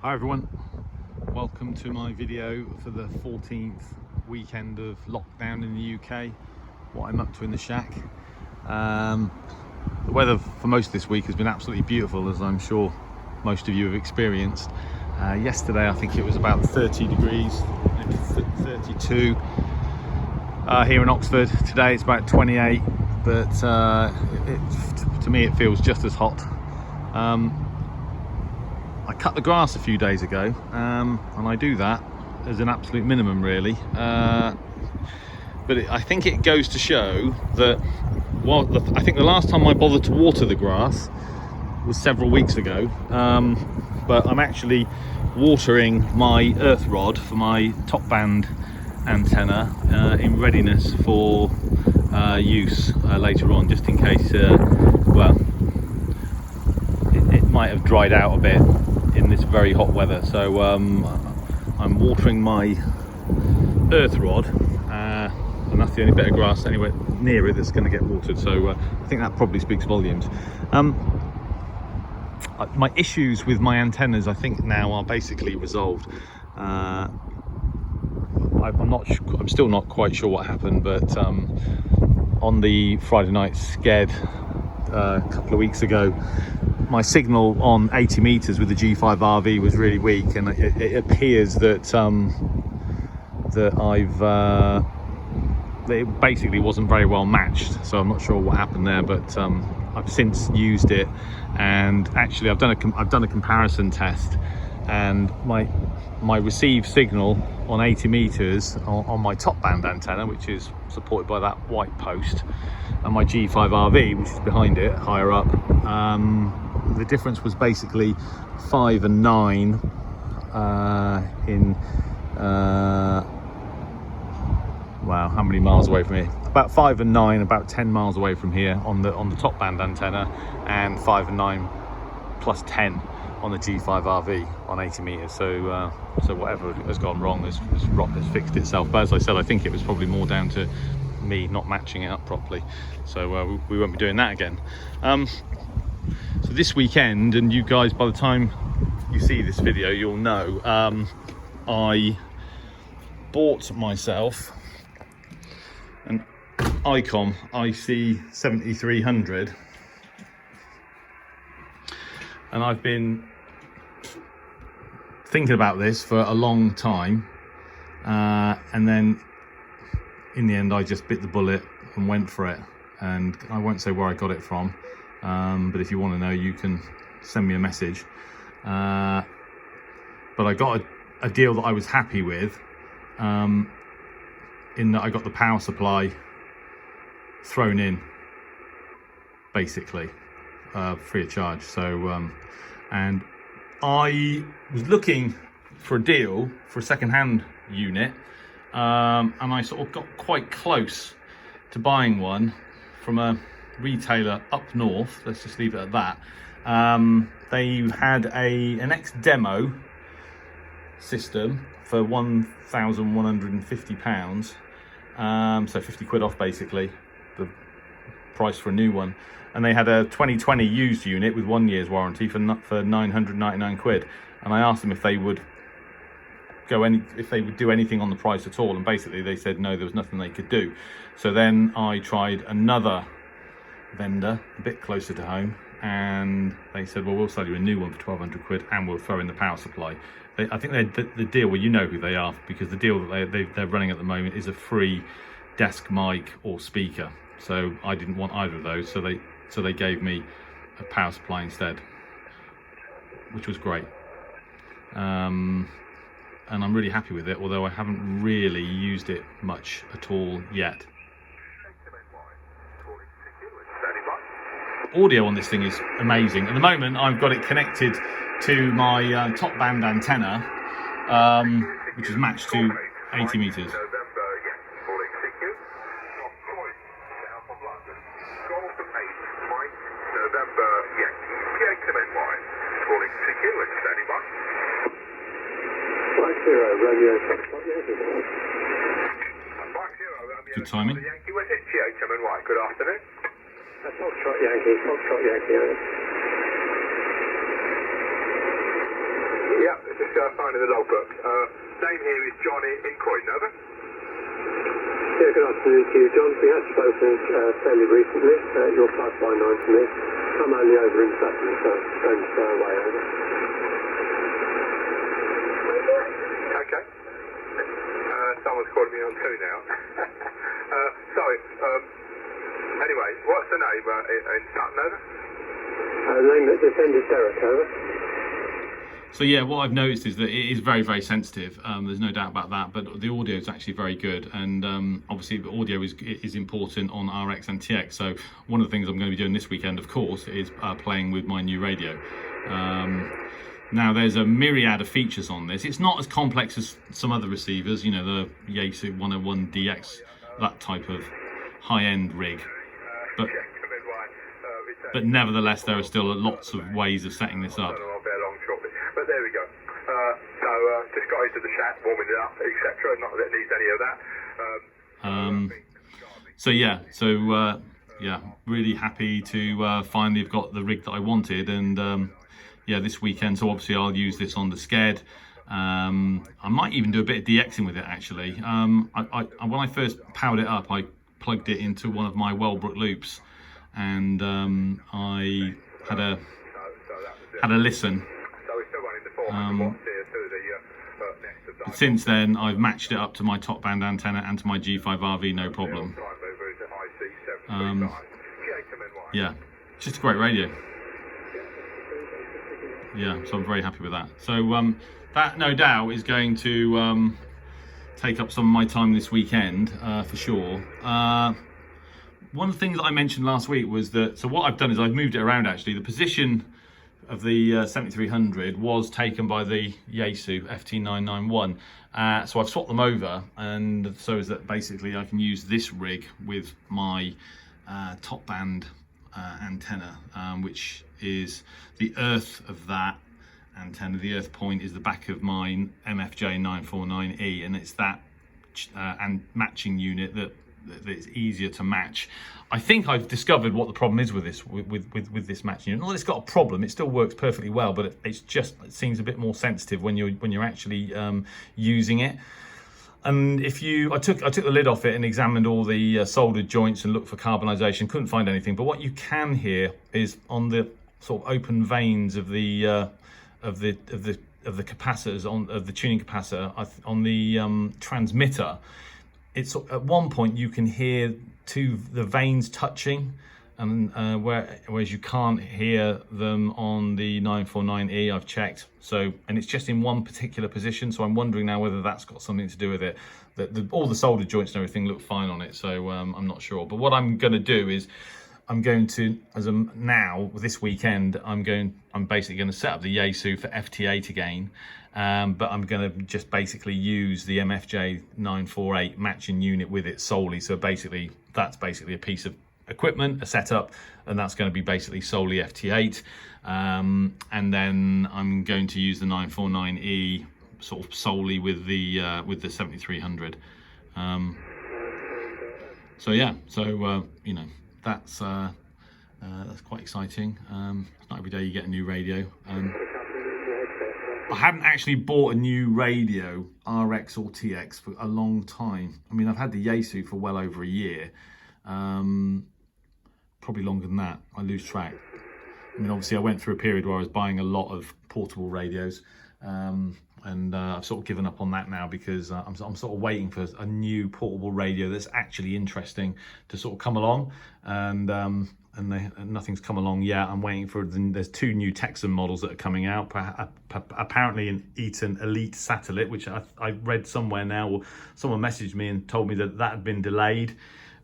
Hi everyone, welcome to my video for the 14th weekend of lockdown in the UK, what I'm up to in the shack. The weather for most of this week has been absolutely beautiful, as I'm sure most of you have experienced. Yesterday I think it was about 30 degrees, 32 here in Oxford. Today it's about 28, but to me it feels just as hot. I cut the grass a few days ago, and I do that as an absolute minimum really, but I think it goes to show that I think the last time I bothered to water the grass was several weeks ago, but I'm actually watering my earth rod for my top band antenna in readiness for use later on, just in case well, it might have dried out a bit in this very hot weather. So I'm watering my earth rod, and that's the only bit of grass anywhere near it that's going to get watered, so I think that probably speaks volumes. My issues with my antennas I think now are basically resolved. I'm still not quite sure what happened, but on the Friday night sked a couple of weeks ago, my signal on 80 meters with the G5 RV was really weak, and it appears that it basically wasn't very well matched. So I'm not sure what happened there, but I've since used it, and actually I've done a comparison test, and my received signal on 80 meters on my top band antenna, which is supported by that white post, and my G5 RV, which is behind it higher up, the difference was basically 5 and 9 in wow, how many miles away from here? About 5 and 9, about 10 miles away from here on the top band antenna, and 5 and 9 plus 10 on the G5 RV on 80 meters. So so whatever has gone wrong has fixed itself. But as I said, I think it was probably more down to me not matching it up properly. So we won't be doing that again. So this weekend, and you guys, by the time you see this video, you'll know, I bought myself an Icom IC-7300, and I've been thinking about this for a long time, and then in the end I just bit the bullet and went for it. And I won't say where I got it from, but if you want to know, you can send me a message. But I got a deal that I was happy with, in that I got the power supply thrown in basically free of charge. So and I was looking for a deal for a second-hand unit, and I sort of got quite close to buying one from a retailer up north. Let's just leave it at that. They had an ex-demo system for £1,150, so 50 quid off basically the price for a new one, and they had a 2020 used unit with 1 year's warranty for 999 quid. And I asked them if they would do anything on the price at all, and basically they said no, there was nothing they could do. So then I tried another vendor a bit closer to home, and they said, well, we'll sell you a new one for 1,200 quid and we'll throw in the power supply. I think the deal, well, you know who they are, because the deal that they're running at the moment is a free desk mic or speaker. So I didn't want either of those, so they gave me a power supply instead, which was great. And I'm really happy with it, although I haven't really used it much at all yet. Audio on this thing is amazing. At the moment I've got it connected to my top band antenna, which is matched to 80 meters. Good timing. Good afternoon. Foxtrot Yankee. Yeah, just finding the logbook. Name here is Johnny in Croydon, over. Yeah, good afternoon to you, John. We had spoken fairly recently. You're 5 by 9 to me. I'm only over in Sutton, so don't stay away, over. Okay. Someone's calling me on two now. Sorry. Anyway, what's the name in Sutton, over? The name that defended Derek, over. So yeah, what I've noticed is that it is very, very sensitive. There's no doubt about that, but the audio is actually very good, and obviously the audio is important on RX and TX. So one of the things I'm going to be doing this weekend, of course, is playing with my new radio. Now there's a myriad of features on this. It's not as complex as some other receivers, you know, the Yaesu 101 DX, that type of high-end rig, but nevertheless there are still lots of ways of setting this up. But there we go. So just got into the chat, warming it up, etc. Not that it needs any of that. Yeah, really happy to finally have got the rig that I wanted, and yeah, this weekend. So obviously I'll use this on the Sked. I might even do a bit of DXing with it actually. When I first powered it up, I plugged it into one of my Wellbrook loops, and I had a listen. Since then, I've matched it up to my top band antenna and to my G5RV, no problem. Yeah, just a great radio. Yeah, so I'm very happy with that. So that no doubt is going to take up some of my time this weekend for sure. One of the things that I mentioned last week was that, so what I've done is I've moved it around actually. The position of the 7300 was taken by the Yaesu FT991. So I've swapped them over, and so is that basically I can use this rig with my top band antenna, which is the earth of that antenna. The earth point is the back of my MFJ 949E, and it's that and matching unit that it's easier to match. I think I've discovered what the problem is with this with this matching unit. Not that it's got a problem; it still works perfectly well, but it seems a bit more sensitive when you're actually using it. And I took the lid off it and examined all the soldered joints and looked for carbonisation. Couldn't find anything. But what you can hear is on the sort of open veins of the capacitors of the tuning capacitor on the transmitter. It's at one point you can hear the veins touching, and whereas you can't hear them on the 949E. I've checked, and it's just in one particular position. So I'm wondering now whether that's got something to do with it. All the solder joints and everything look fine on it, so I'm not sure. But what I'm going to do is I'm going to, this weekend, I'm basically going to set up the Yaesu for FT8 again. But I'm going to just basically use the MFJ 948 matching unit with it solely. So basically, that's basically a piece of equipment, a setup, and that's going to be basically solely FT8. And then I'm going to use the 949E sort of solely with the 7300. You know, that's quite exciting. It's not every day you get a new radio. I hadn't actually bought a new radio, RX or TX, for a long time. I mean, I've had the Yaesu for well over a year. Probably longer than that. I lose track. I mean, obviously I went through a period where I was buying a lot of portable radios. And I've sort of given up on that now because I'm sort of waiting for a new portable radio that's actually interesting to sort of come along. And nothing's come along yet. I'm waiting for there's two new Texan models that are coming out. Apparently an Eaton Elite Satellite, which I read somewhere now, or someone messaged me and told me that had been delayed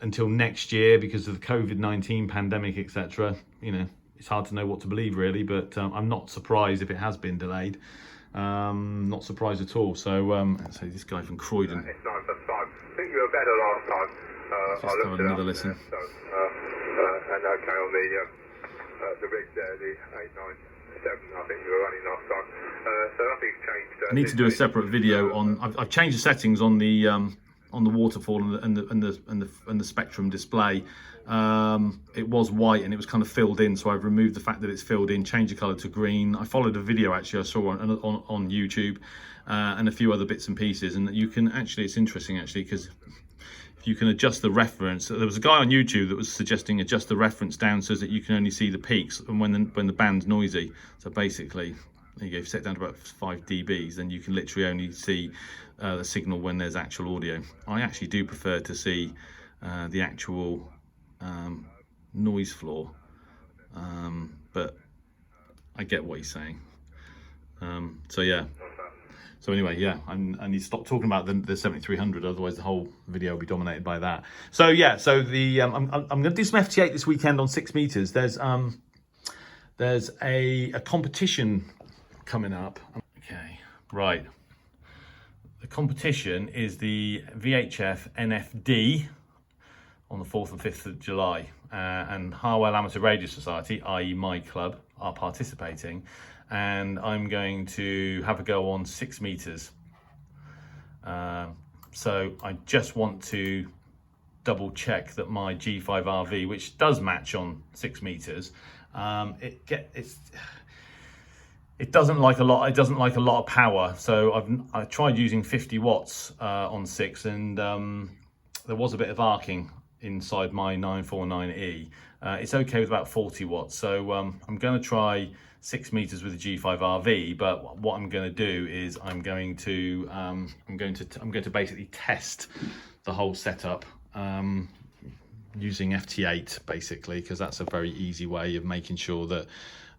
until next year because of the COVID-19 pandemic, etc. You know, it's hard to know what to believe really, but I'm not surprised if it has been delayed. Not surprised at all. So this guy from Croydon. It's 9 for 5. I think you were better last time. Just have another listen. And okay, on the rig there, the 897, I think you were running last time. So nothing's changed. I need to do a separate video on. I've changed the settings on the on the waterfall and the spectrum display, it was white and it was kind of filled in. So I've removed the fact that it's filled in, changed the color to green. I followed a video actually I saw on YouTube and a few other bits and pieces, and you can actually, it's interesting actually, because you can adjust the reference. There was a guy on YouTube that was suggesting adjust the reference down so that you can only see the peaks and when the band's noisy. So basically, there you go, set down to about 5 dBs, then you can literally only see the signal when there's actual audio. I actually do prefer to see the actual noise floor, but I get what he's saying. So yeah. So anyway, yeah, I need to stop talking about the 7300, otherwise the whole video will be dominated by that. So yeah, so the I'm going to do some FT8 this weekend on 6 meters. There's a competition coming up. Okay, right. The competition is the VHF NFD on the 4th and 5th of July, and Harwell Amateur Radio Society, i.e. my club, are participating. And I'm going to have a go on 6 meters. So I just want to double check that my G5RV, which does match on 6 meters, it doesn't like a lot. It doesn't like a lot of power. So I tried using 50 watts on 6, and there was a bit of arcing inside my 949E. It's okay with about 40 watts. So I'm going to try 6 meters with the G5RV, but what I'm going to do is I'm going to basically test the whole setup using FT8 basically, because that's a very easy way of making sure that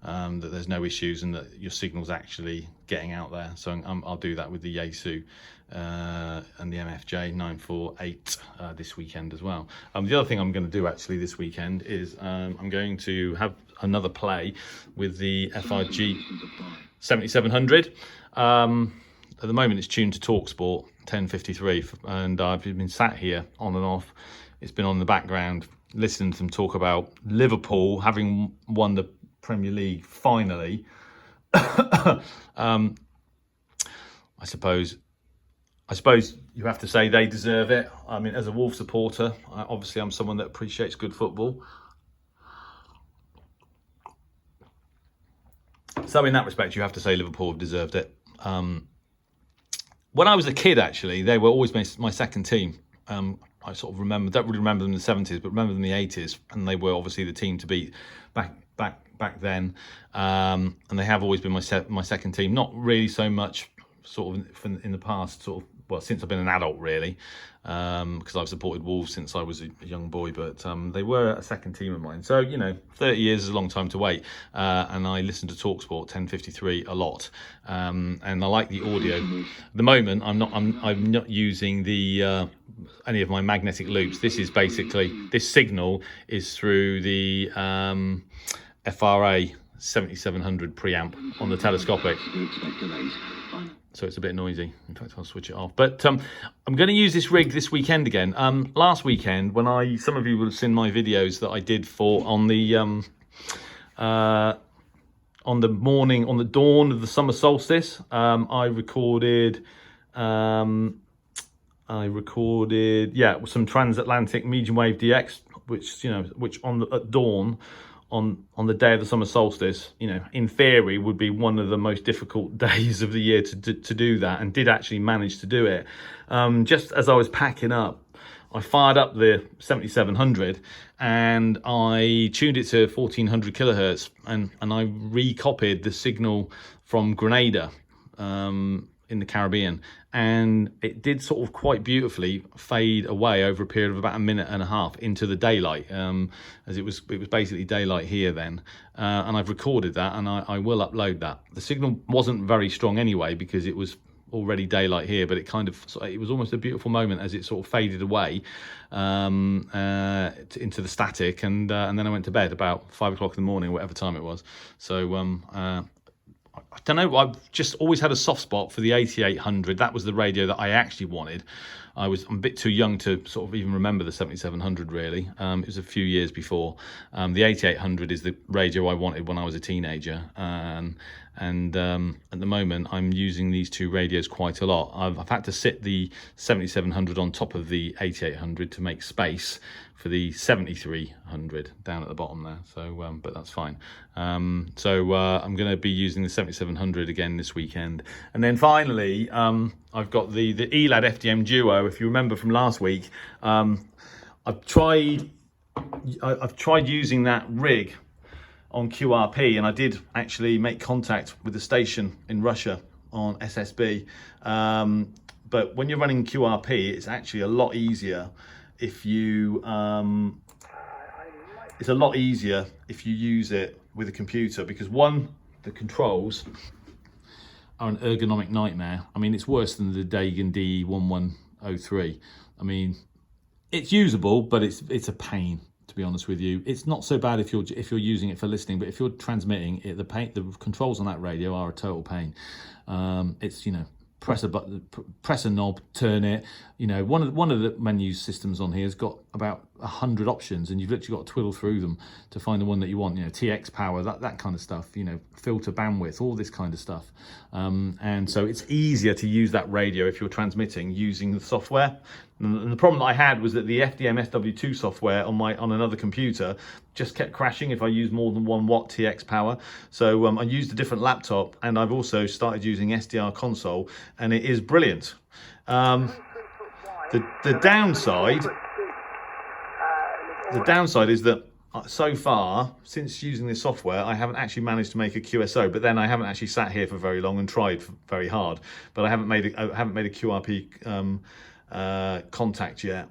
that there's no issues and that your signal's actually getting out there. So I'll do that with the Yaesu and the MFJ 948 this weekend as well. The other thing I'm going to do actually this weekend is I'm going to have another play with the FRG 7700. At the moment it's tuned to TalkSport 1053, and I've been sat here on and off. It's been on the background listening to them talk about Liverpool having won the Premier League finally. I suppose you have to say they deserve it. I mean, as a Wolves supporter, obviously I'm someone that appreciates good football. So in that respect, you have to say Liverpool have deserved it. When I was a kid, actually, they were always my second team. I sort of don't really remember them in the 70s, but remember them in the 80s, and they were obviously the team to beat back then. And they have always been my second team. Not really so much sort of in the past, sort of, well, since I've been an adult really, because I've supported Wolves since I was a young boy, but they were a second team of mine. So, you know, 30 years is a long time to wait, and I listen to TalkSport 1053 a lot, and I like the audio. At the moment, I'm not using the any of my magnetic loops. This is basically, this signal is through the FRA 7700 preamp on the telescopic. So it's a bit noisy. In fact, I'll switch it off. But I'm going to use this rig this weekend again. Last weekend, when some of you will have seen my videos that I did on the dawn of the summer solstice, I recorded some transatlantic medium wave DX, which at dawn on the day of the summer solstice, in theory would be one of the most difficult days of the year to do that, and did actually manage to do it. Just as I was packing up, I fired up the 7700 and I tuned it to 1400 kilohertz, and I recopied the signal from Grenada in the Caribbean, and it did sort of quite beautifully fade away over a period of about a minute and a half into the daylight, as it was basically daylight here then, and I've recorded that, and I will upload that. The signal wasn't very strong anyway because it was already daylight here, but it was almost a beautiful moment as it sort of faded away into the static, and then I went to bed about 5 o'clock in the morning, whatever time it was. So I don't know, I've just always had a soft spot for the 8800. That was the radio that I actually wanted. I'm a bit too young to sort of even remember the 7700 really. It was a few years before. The 8800 is the radio I wanted when I was a teenager, and at the moment I'm using these two radios quite a lot. I've had to sit the 7700 on top of the 8800 to make space for the 7300 down at the bottom there, so but that's fine. I'm going to be using the 7700 again this weekend. And then finally I've got the ELAD FDM Duo. If you remember from last week, I've tried using that rig on QRP, and I did actually make contact with the station in Russia on SSB, but when you're running QRP, it's actually a lot easier if you use it with a computer, because one, the controls are an ergonomic nightmare. I mean, it's worse than the Dagon DE1103. I mean, it's usable, but it's a pain, to be honest with you. It's not so bad if you're using it for listening, but if you're transmitting it, the controls on that radio are a total pain. It's, you know, press a button, press a knob, turn it. You know, one of the menu systems on here has got about 100 options, and you've literally got to twiddle through them to find the one that you want. You know, TX power, that kind of stuff. You know, filter bandwidth, all this kind of stuff. And so it's easier to use that radio if you're transmitting using the software. And the problem that I had was that the FDM SW2 software on another computer just kept crashing if I used more than 1 watt TX power. So I used a different laptop, and I've also started using SDR console, and it is brilliant. The downside is that so far, since using this software, I haven't actually managed to make a QSO, but then I haven't actually sat here for very long and tried very hard. But I haven't made a QRP contact yet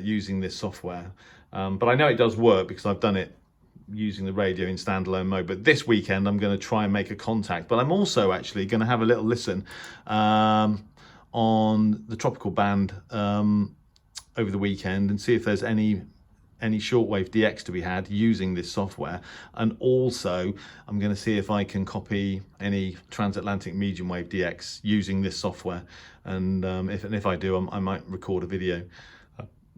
using this software. But I know it does work because I've done it using the radio in standalone mode. But this weekend I'm going to try and make a contact. But I'm also actually going to have a little listen on the tropical band over the weekend and see if there's any shortwave DX to be had using this software. And also I'm going to see if I can copy any transatlantic medium wave DX using this software, and if I do, I might record a video.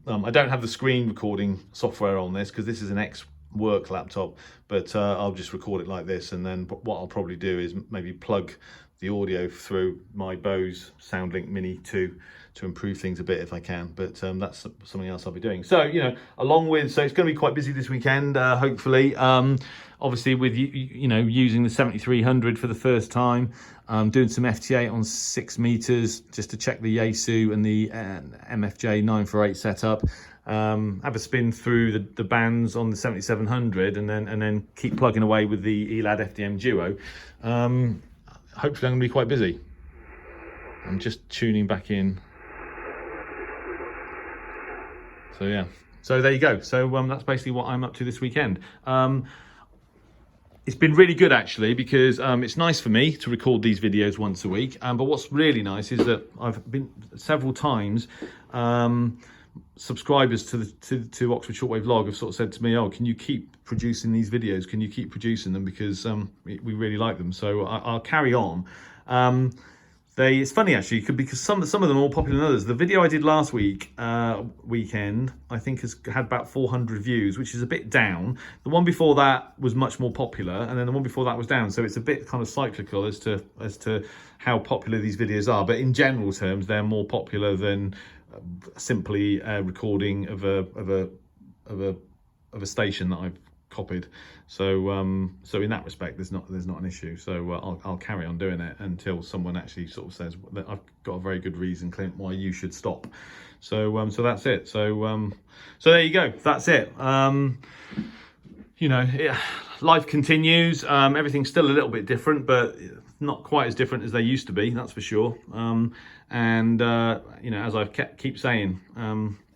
I don't have the screen recording software on this because this is an ex-work laptop, but I'll just record it like this, and then what I'll probably do is maybe plug the audio through my Bose SoundLink Mini 2 to improve things a bit if I can, but that's something else I'll be doing. So, you know, so it's going to be quite busy this weekend, hopefully. Obviously with, you know, using the 7300 for the first time, doing some FT8 on 6 meters just to check the Yaesu and the MFJ 948 setup. Have a spin through the bands on the 7700, and then keep plugging away with the ELAD FDM Duo. Hopefully I'm going to be quite busy. I'm just tuning back in. So yeah, so there you go. So that's basically what I'm up to this weekend. It's been really good actually, because it's nice for me to record these videos once a week. But what's really nice is that I've been several times, subscribers to Oxford Shortwave Vlog have sort of said to me, oh, can you keep producing these videos? Can you keep producing them? Because we really like them. So I'll carry on. It's funny actually, because some of them are more popular than others. The video I did last week, weekend, I think has had about 400 views, which is a bit down. The one before that was much more popular, and then the one before that was down. So it's a bit kind of cyclical as to how popular these videos are. But in general terms, they're more popular than simply a recording of a station that I've copied. So so in that respect, there's not an issue. So I'll carry on doing it until someone actually sort of says that I've got a very good reason, Clint, why you should stop. So so that's it. So so there you go. That's it. You know, life continues. Everything's still a little bit different, but not quite as different as they used to be. That's for sure. And you know, as I keep saying,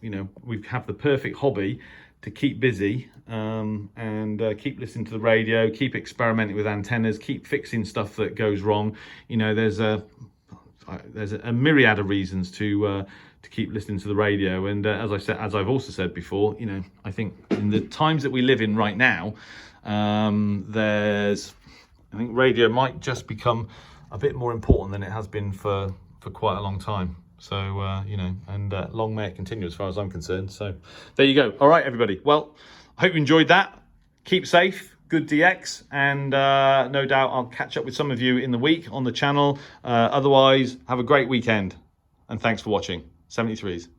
you know, we have the perfect hobby to keep busy, and keep listening to the radio, keep experimenting with antennas, keep fixing stuff that goes wrong. You know, there's a myriad of reasons to keep listening to the radio. And as I've also said before, you know, I think in the times that we live in right now, I think radio might just become a bit more important than it has been for quite a long time. So, you know, and long may it continue as far as I'm concerned. So there you go. All right, everybody. Well, I hope you enjoyed that. Keep safe. Good DX. And no doubt I'll catch up with some of you in the week on the channel. Otherwise, have a great weekend. And thanks for watching. 73s.